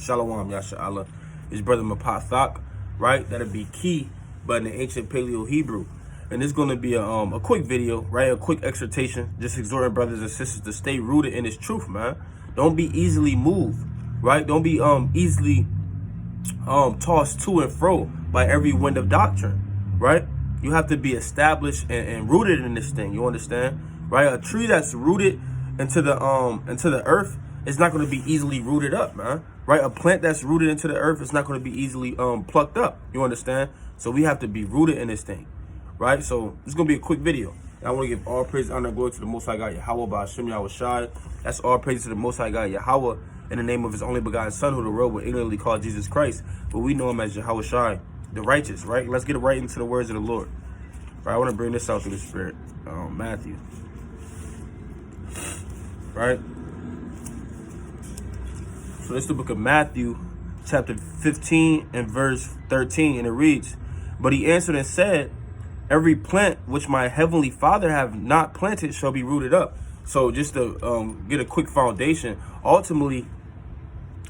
Shalom, Yasha'Allah. His brother Mapathak, right? That'll be key, but in the ancient Paleo Hebrew. And it's going to be a quick video, right? A quick exhortation, just exhorting brothers and sisters to stay rooted in this truth, man. Don't be easily moved, right? Don't be easily tossed to and fro by every wind of doctrine, right? You have to be established and rooted in this thing. You understand, right? A tree that's rooted into the earth is not going to be easily rooted up, man. Right? A plant that's rooted into the earth is not going to be easily plucked up. You understand? So we have to be rooted in this thing, right? So this is going to be a quick video. And I want to give all praise, honor, and glory to the Most High God Yahweh by Hashem Yahweh Shai. That's all praise to the Most High God Yahweh in the name of His only begotten Son, who the world will ignorantly call Jesus Christ, but we know Him as Yahweh Shai, the righteous. Right? Let's get right into the words of the Lord. Right? I want to bring this out through the Spirit. Matthew. Right? So this is the book of Matthew, chapter 15 and verse 13, and it reads, "But he answered and said, every plant which my heavenly Father have not planted shall be rooted up." So just to get a quick foundation, ultimately,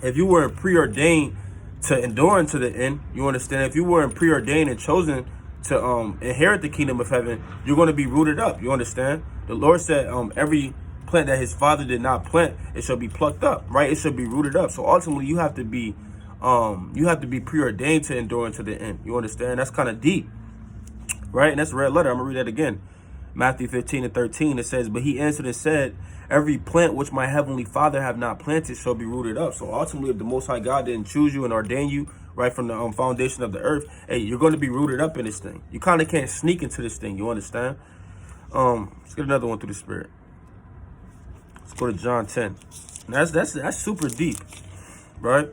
if you weren't preordained to endure unto the end, you understand, if you weren't preordained and chosen to inherit the kingdom of heaven, you're going to be rooted up. You understand? The Lord said every plant that his Father did not plant, it shall be plucked up, right? It should be rooted up. So ultimately you have to be preordained to endure unto the end. You understand? That's kind of deep, right? And that's a red letter. I'm gonna read that again. Matthew 15 and 13, it says, "But he answered and said, every plant which my heavenly Father have not planted shall be rooted up." So ultimately, if the Most High God didn't choose you and ordain you right from the foundation of the earth, hey, you're going to be rooted up in this thing. You kind of can't sneak into this thing. You understand? Let's get another one through the Spirit. Let's go to John 10. That's super deep, right?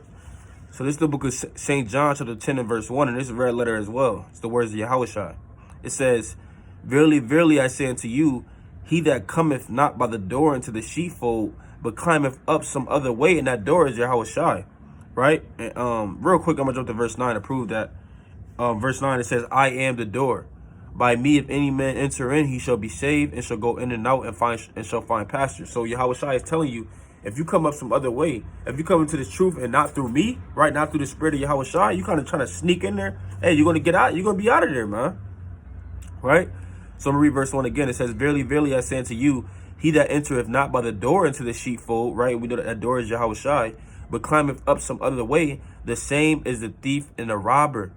So this is the book of St. John, chapter 10 and verse 1, and this is a red letter as well. It's the words of Yahweh Shai. It says, "Verily, verily, I say unto you, he that cometh not by the door into the sheepfold, but climbeth up some other way, and that door is Yahweh Shai." Right? And, real quick, I'm going to jump to verse 9 to prove that. Verse 9, it says, "I am the door. By me, if any man enter in, he shall be saved, and shall go in and out and shall find pasture." So Yahweh Shai is telling you, if you come up some other way, if you come into this truth and not through me, right, not through the Spirit of Yahweh Shai, you kind of trying to sneak in there, hey, you're going to get out, you're going to be out of there, man. Right? So I'm going to read verse 1 again. It says, "Verily, verily, I say unto you, he that entereth not by the door into the sheepfold," right, we know that door is Yahweh Shai, "but climbeth up some other way, the same is the thief and the robber."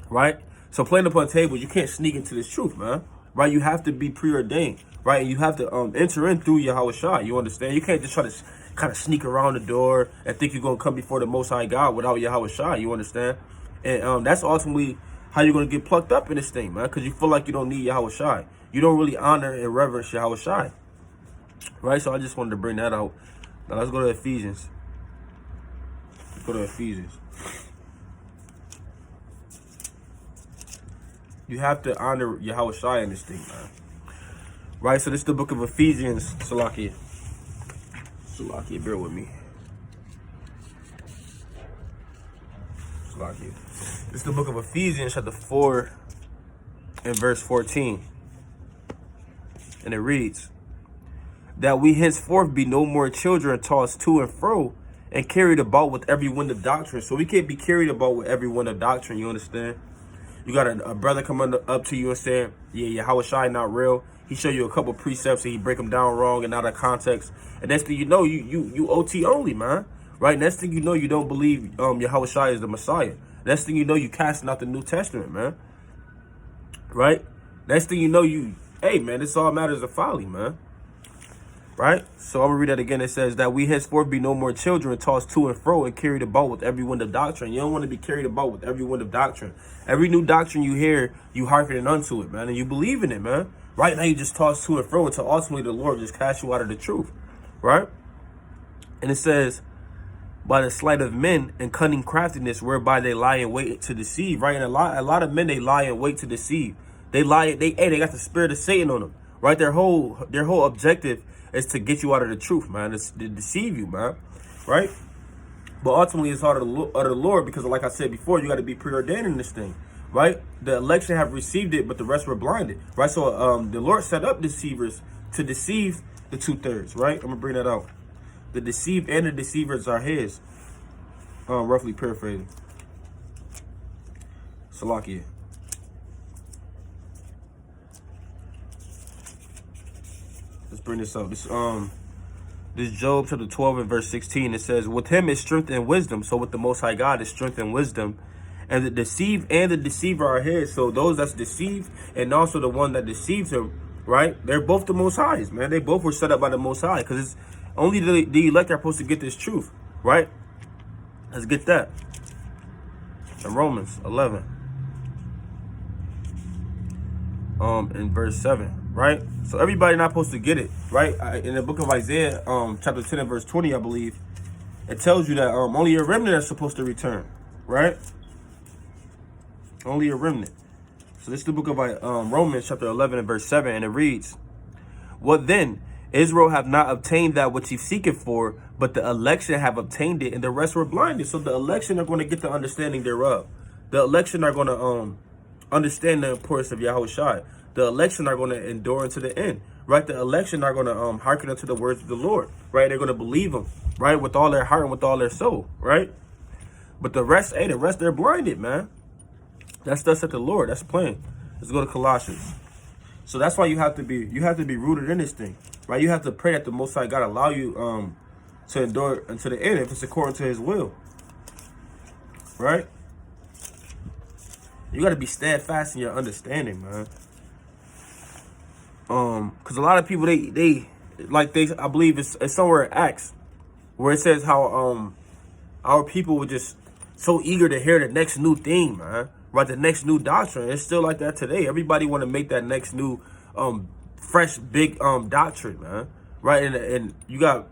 Right? So playing upon tables, you can't sneak into this truth, man. Right? You have to be preordained, right? And you have to enter in through Yahweh Shai. You understand? You can't just try to kind of sneak around the door and think you're going to come before the Most High God without Yahweh Shai. You understand? And that's ultimately how you're going to get plucked up in this thing, man, because you feel like you don't need Yahweh Shai. You don't really honor and reverence Yahweh Shai. Right? So I just wanted to bring that out. Now let's go to Ephesians. Let's go to Ephesians. You have to honor Yahweh Shai in this thing, man. Right? So this is the book of Ephesians. Salakia, bear with me. Salakia. This is the book of Ephesians, chapter 4 and verse 14. And it reads, "That we henceforth be no more children tossed to and fro and carried about with every wind of doctrine." So we can't be carried about with every wind of doctrine, you understand? You got a brother coming up to you and saying, "Yeah, Yahweh Shai not real." He show you a couple precepts and he break them down wrong and out of context. And next thing you know, you OT only, man. Right? Next thing you know, you don't believe Yahweh Shai is the Messiah. Next thing you know, you casting out the New Testament, man. Right? Next thing you know, hey, man, this all matters of folly, man. Right? So I'm going to read that again. It says, "That we henceforth be no more children tossed to and fro and carried about with every wind of doctrine." You don't want to be carried about with every wind of doctrine. Every new doctrine you hear, you hearkening unto it, man, and you believe in it, man. Right now you just toss to and fro until ultimately the Lord just casts you out of the truth. Right? And it says, "By the sleight of men and cunning craftiness whereby they lie in wait to deceive." Right? And a lot of men, they lie in wait to deceive. They lie, they got the spirit of Satan on them. Right? Their whole objective is to get you out of the truth, man. It's to deceive you, man. Right? But ultimately, it's out of the Lord because, like I said before, you got to be preordained in this thing. Right? The election have received it, but the rest were blinded. Right? So the Lord set up deceivers to deceive the 2/3. Right? I'm going to bring that out. The deceived and the deceivers are his. roughly paraphrasing. Salakia. Let's bring this up. This Job chapter 12 and verse 16. It says, with him is strength and wisdom. So with the Most High God is strength and wisdom. And the deceive and the deceiver are his. So those that's deceived and also the one that deceives him, right? They're both the Most Highs, man. They both were set up by the Most High, because it's only the elect are supposed to get this truth, right? Let's get that. In Romans 11. In verse 7, right? So everybody not supposed to get it, right? In the book of Isaiah, chapter 10 and verse 20, I believe, it tells you that only a remnant is supposed to return, right? Only a remnant. So this is the book of Romans chapter 11 and verse 7, and it reads, what then? Israel have not obtained that which he seeketh for, but the election have obtained it, and the rest were blinded. So the election are going to get the understanding thereof. The election are going to understand the importance of Yahushua. The election are going to endure unto the end, right? The election are going to hearken unto the words of the Lord, right? They're going to believe him, right? With all their heart and with all their soul, right? But the rest, they're blinded, man. That's thus said the Lord. That's plain. Let's go to Colossians. So that's why you have to be rooted in this thing, right? You have to pray that the Most High God allow you to endure unto the end if it's according to his will, right? You got to be steadfast in your understanding, man. Because a lot of people, I believe it's somewhere in Acts where it says how our people were just so eager to hear the next new thing, man. Right, the next new doctrine. It's still like that today. Everybody want to make that next new fresh big doctrine, man. Right, and you got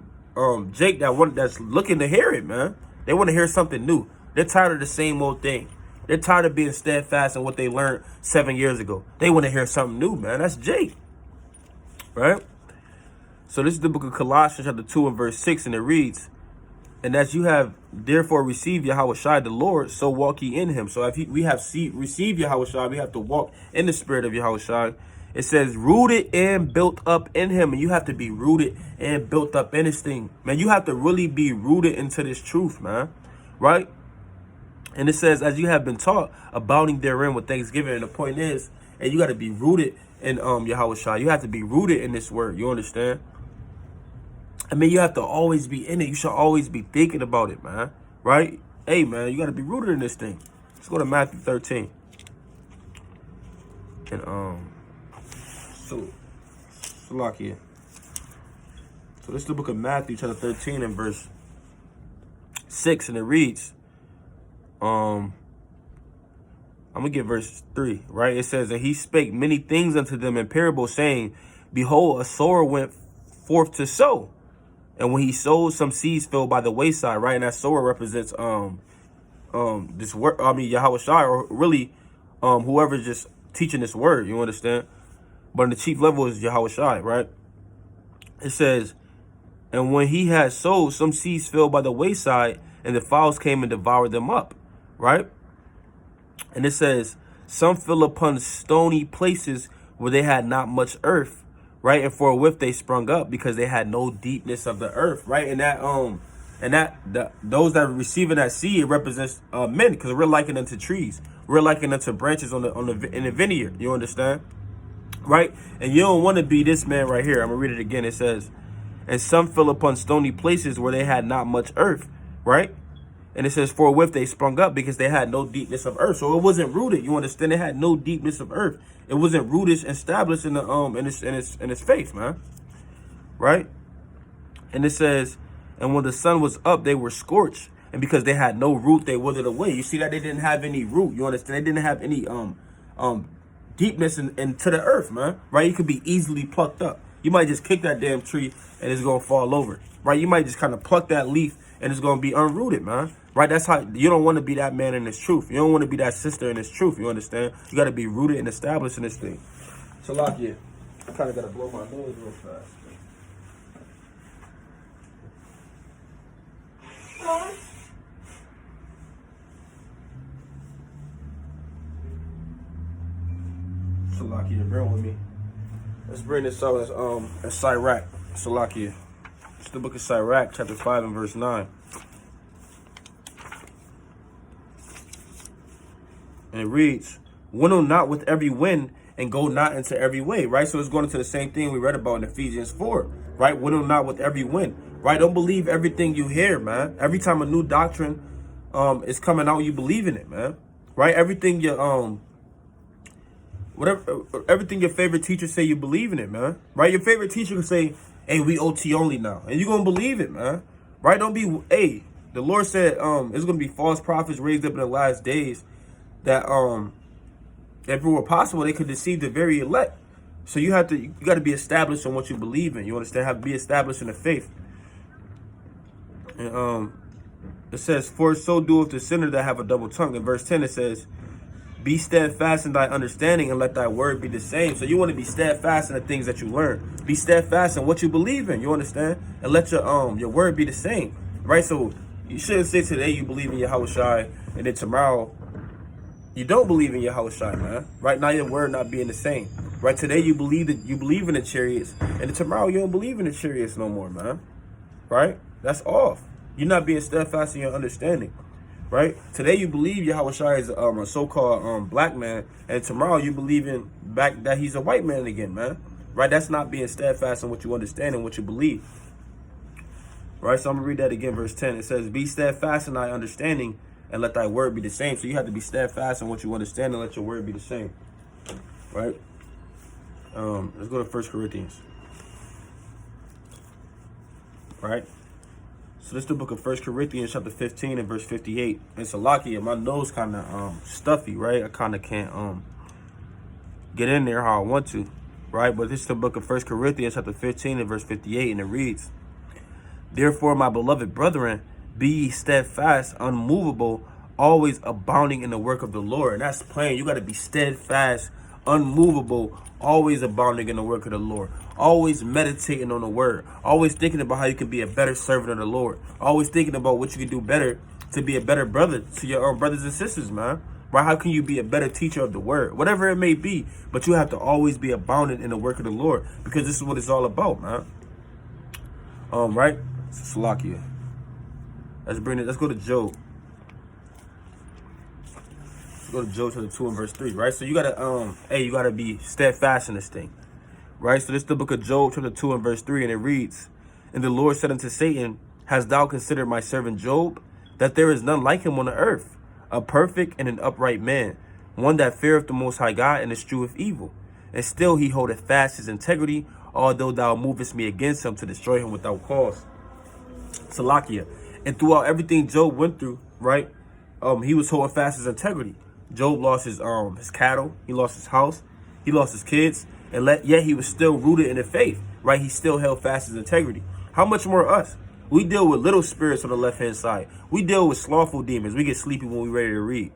Jake that's looking to hear it, man. They want to hear something new. They're tired of the same old thing. They're tired of being steadfast in what they learned 7 years ago. They want to hear something new, man. That's Jake, right? So this is the book of Colossians chapter 2 and verse 6, and it reads, and as you have therefore received Yahushua the Lord, so walk ye in him. So if we have received Yahushua, we have to walk in the spirit of Yahushua. It says rooted and built up in him. And you have to be rooted and built up in this thing. Man, you have to really be rooted into this truth, man. Right? And it says, as you have been taught, abounding therein with thanksgiving. And the point is, and you got to be rooted in Yahushua. You have to be rooted in this word. You understand? I mean, you have to always be in it. You should always be thinking about it, man. Right? Hey, man, you got to be rooted in this thing. Let's go to Matthew 13. And, so this is the book of Matthew, chapter 13, and verse 6, and it reads, I'm going to get verse 3, right? It says, and he spake many things unto them in parables, saying, behold, a sower went forth to sow. And when he sowed, some seeds fell by the wayside, right? And that sower represents this word, Yahushua, or really whoever's just teaching this word, you understand? But on the chief level is Yahushua, right? It says, and when he had sowed, some seeds fell by the wayside, and the fowls came and devoured them up, right? And it says, some fell upon stony places where they had not much earth, right? And forthwith they sprung up because they had no deepness of the earth, right? And those that are receiving that seed represents men, because we're likened unto trees. We're likened unto branches in the vineyard. You understand? Right? And you don't want to be this man right here. I'm gonna read it again. It says, and some fell upon stony places where they had not much earth, right? And it says, forthwith they sprung up because they had no deepness of earth. So it wasn't rooted. You understand? It had no deepness of earth. It wasn't rooted, established in the in its faith, man. Right? And it says, and when the sun was up, they were scorched, and because they had no root, they withered away. You see that they didn't have any root. You understand? They didn't have any deepness into the earth, man. Right? You could be easily plucked up. You might just kick that damn tree and it's gonna fall over. Right? You might just kind of pluck that leaf and it's gonna be unrooted, man. Right? That's how you don't want to be that man in this truth. You don't want to be that sister in this truth. You understand? You got to be rooted and established in this thing. So, Lakia, I kind of got to blow my nose real fast. So, Lakia, bear with me. Let's bring this out as Sirach. So, Lakia, it's the book of Sirach, chapter 5 and verse 9. And it reads, winnow not with every wind and go not into every way, right? So it's going into the same thing we read about in Ephesians 4, right? Winnow not with every wind, right? Don't believe everything you hear, man. Every time a new doctrine is coming out, you believe in it, man, right? Everything everything your favorite teacher say, you believe in it, man, right? Your favorite teacher can say, hey, we OT only now, and you're gonna believe it, man, right? Don't be, hey, the Lord said there's gonna be false prophets raised up in the last days that if it were possible, they could deceive the very elect. So you got to be established on what you believe in. You understand? Have to be established in the faith. And it says, for so doeth the sinner that have a double tongue. In verse 10 it says, be steadfast in thy understanding and let thy word be the same. So you want to be steadfast in the things that you learn. Be steadfast in what you believe in. You understand? And let your word be the same. Right? So you shouldn't say today you believe in Yahushua and then tomorrow you don't believe in Yahushua, man. Right now your word not being the same. Right? Today you believe in the chariots, and then tomorrow you don't believe in the chariots no more, man. Right? That's off. You're not being steadfast in your understanding. Right? Today you believe Yahushua is a so-called black man, and tomorrow you believe in that he's a white man again, man. Right? That's not being steadfast in what you understand and what you believe. Right? So I'm gonna read that again, verse 10. It says, be steadfast in thy understanding and let thy word be the same. So you have to be steadfast in what you understand and let your word be the same. Right? Let's go to 1 Corinthians. Right? So this is the book of 1 Corinthians chapter 15 and verse 58. And Salakia, my nose kind of stuffy, right? I kind of can't get in there how I want to, right? But this is the book of 1 Corinthians chapter 15 and verse 58, and it reads, therefore, my beloved brethren, be ye steadfast, unmovable, always abounding in the work of the Lord. And that's plain. You got to be steadfast, unmovable, always abounding in the work of the Lord. Always meditating on the word. Always thinking about how you can be a better servant of the Lord. Always thinking about what you can do better to be a better brother to your own brothers and sisters, man. Right? How can you be a better teacher of the word? Whatever it may be. But you have to always be abounding in the work of the Lord, because this is what it's all about, man. Right? Salakia. Let's go to Job. Let's go to Job chapter 2 and verse 3, right? So you gotta you gotta be steadfast in this thing. Right? So this is the book of Job chapter 2 and verse 3, and it reads, and the Lord said unto Satan, hast thou considered my servant Job, that there is none like him on the earth, a perfect and an upright man, one that feareth the Most High God and escheweth evil. And still he holdeth fast his integrity, although thou movest me against him to destroy him without cause. Salakia. And throughout everything Job went through, right, he was holding fast his integrity. Job lost his cattle, he lost his house, he lost his kids, and yet he was still rooted in the faith, right? He still held fast his integrity. How much more us? We deal with little spirits on the left-hand side. We deal with slothful demons. We get sleepy when we're ready to read,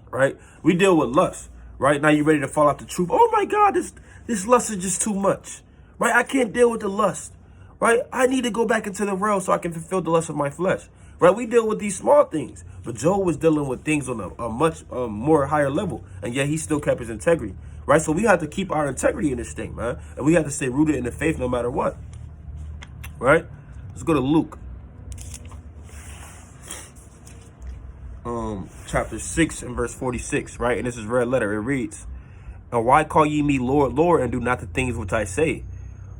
right? We deal with lust, right? Now you're ready to fall out the truth. Oh my God, this lust is just too much, right? I can't deal with the lust, right? I need to go back into the world so I can fulfill the lust of my flesh, right? We deal with these small things, but Job was dealing with things on a much more higher level, and yet he still kept his integrity, right? So we have to keep our integrity in this thing, man, and we have to stay rooted in the faith no matter what, right? Let's go to Luke, chapter 6 and verse 46, right? And this is red letter. It reads, and why call ye me Lord, Lord, and do not the things which I say?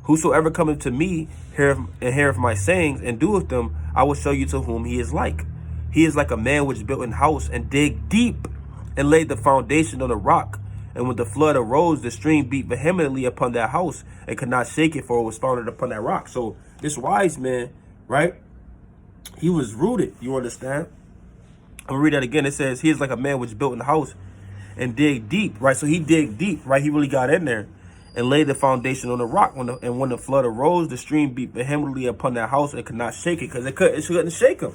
Whosoever cometh to me, heareth my sayings, and doeth them, I will show you to whom he is like. He is like a man which built an house, and digged deep, and laid the foundation on a rock. And when the flood arose, the stream beat vehemently upon that house, and could not shake it, for it was founded upon that rock. So this wise man, right, he was rooted, you understand? I'm gonna read that again. It says, he is like a man which built an house, and digged deep, right? So he digged deep, right? He really got in there, and laid the foundation on the rock. When the flood arose, the stream beat vehemently upon that house and could not shake it, because it couldn't shake him,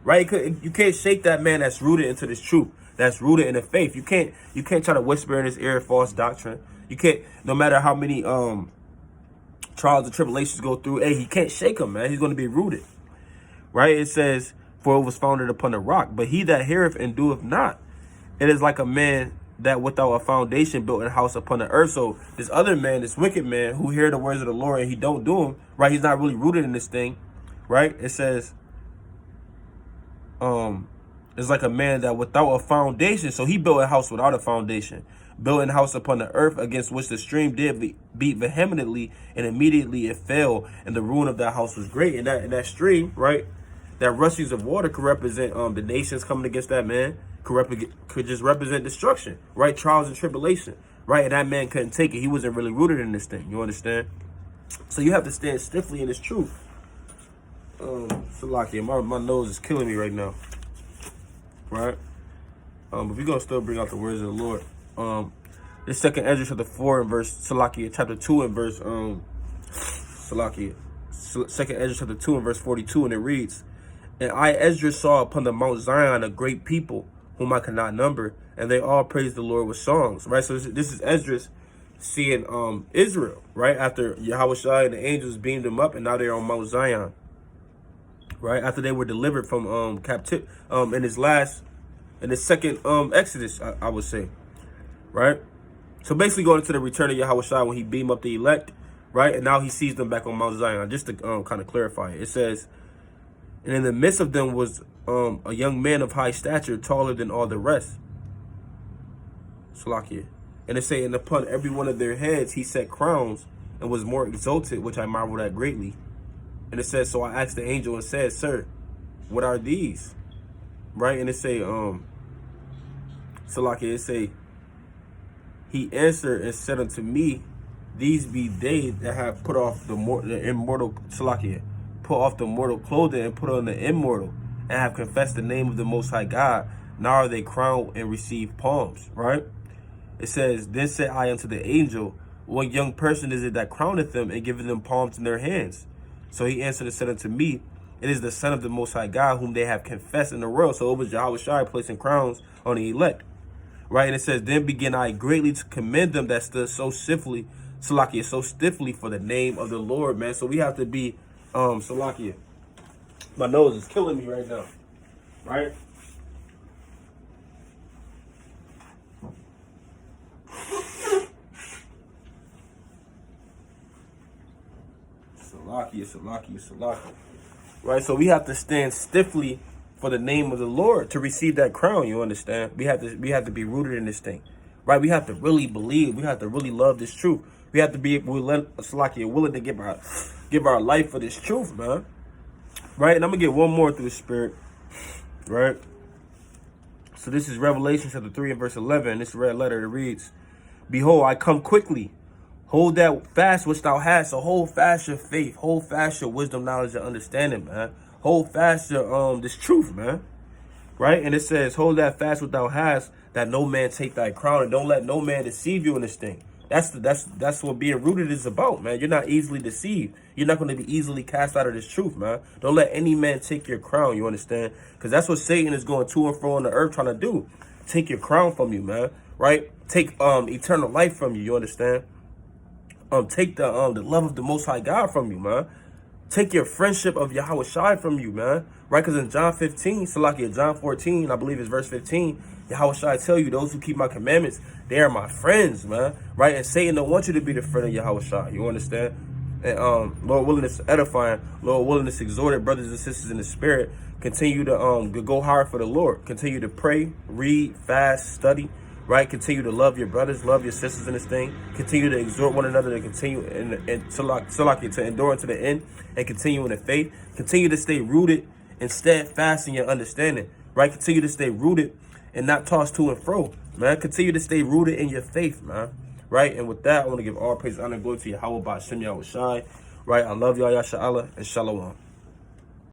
right? You can't shake that man that's rooted into this truth, that's rooted in the faith. You can't try to whisper in his ear false doctrine. You can't, no matter how many trials and tribulations go through, he can't shake him, man. He's going to be rooted, right? It says, for it was founded upon a rock. But he that heareth and doeth not, it is like a man that without a foundation built a house upon the earth. So this other man, this wicked man who hear the words of the Lord and he don't do them, right? He's not really rooted in this thing, right? It says, is like a man that without a foundation. So he built a house without a foundation, built a house upon the earth, against which the stream did beat vehemently, and immediately it fell, and the ruin of that house was great. And that stream, right, that rushings of water could represent the nations coming against that man, could just represent destruction, right? Trials and tribulation, right? And that man couldn't take it. He wasn't really rooted in this thing. You understand? So you have to stand stiffly in this truth. Salakia, my nose is killing me right now, right? But we're gonna still bring out the words of the Lord. This second Ezra chapter 4 and verse Salakia, chapter 2 and verse Salakia, second Ezra chapter 2 and verse 42, and it reads, "And I Ezra saw upon the Mount Zion a great people, whom I cannot number, and they all praise the Lord with songs." Right. So this is Ezra seeing Israel, right, after Yahushua and the angels beamed them up, and now they're on Mount Zion, right, after they were delivered from captivity in his second Exodus, I would say, right. So basically going into the return of Yahushua when he beamed up the elect, right, and now he sees them back on Mount Zion. Just to kind of clarify it, it says, "And in the midst of them was a young man of high stature, taller than all the rest." Salakia. And it say, "And upon every one of their heads he set crowns, and was more exalted, which I marveled at greatly." And it says, "So I asked the angel and said, Sir, what are these?" Right? And it say, Salakia, it say, "He answered and said unto me, These be they that have put off the immortal," Salakia, "put off the mortal clothing and put on the immortal, and have confessed the name of the Most High God. Now are they crowned and receive palms." Right? It says, "Then said I unto the angel, What young person is it that crowneth them and giveth them palms in their hands? So he answered and said unto me, It is the Son of the Most High God, whom they have confessed in the world." So it was Yahushua placing crowns on the elect. Right? And it says, "Then began I greatly to commend them that stood so stiffly," Salakia, "so stiffly for the name of the Lord," man. So we have to be, Salakia. My nose is killing me right now. Right? Salakia. Right? So we have to stand stiffly for the name of the Lord to receive that crown. You understand? We have to be rooted in this thing. Right? We have to really believe. We have to really love this truth. We have to be willing to give our life for this truth, man. Right? And I'm gonna get one more through the Spirit. Right? So this is Revelation chapter 3 and verse 11. This red letter, it reads, "Behold, I come quickly. Hold that fast which thou hast." So hold fast your faith. Hold fast your wisdom, knowledge, and understanding, man. Hold fast your this truth, man. Right? And it says, "Hold that fast what thou hast, that no man take thy crown, and don't let no man deceive you in this thing." That's what being rooted is about, man. You're not easily deceived. You're not going to be easily cast out of this truth, man. Don't let any man take your crown, you understand? Because that's what Satan is going to and fro on the earth trying to do. Take your crown from you, man. Right? Take eternal life from you, you understand? Take the love of the Most High God from you, man. Take your friendship of Yahushua from you, man. Right? Because in John 15, Salakia, John 14, I believe it's verse 15, Yahushua tell you, those who keep my commandments, they are my friends, man. Right? And Satan don't want you to be the friend of Yahushua. You understand? And Lord willing is edifying, Lord willing is exhorted, brothers and sisters in the Spirit. Continue to go hard for the Lord. Continue to pray, read, fast, study. Right? Continue to love your brothers, love your sisters in this thing. Continue to exhort one another to continue to endure unto the end and continue in the faith. Continue to stay rooted and steadfast in your understanding. Right? Continue to stay rooted and not tossed to and fro. Man, continue to stay rooted in your faith, man. Right? And with that, I want to give all praise, honor, and glory to Yahweh by Shem Yahushai. Right? I love y'all, Yasha Allah, and Shalom.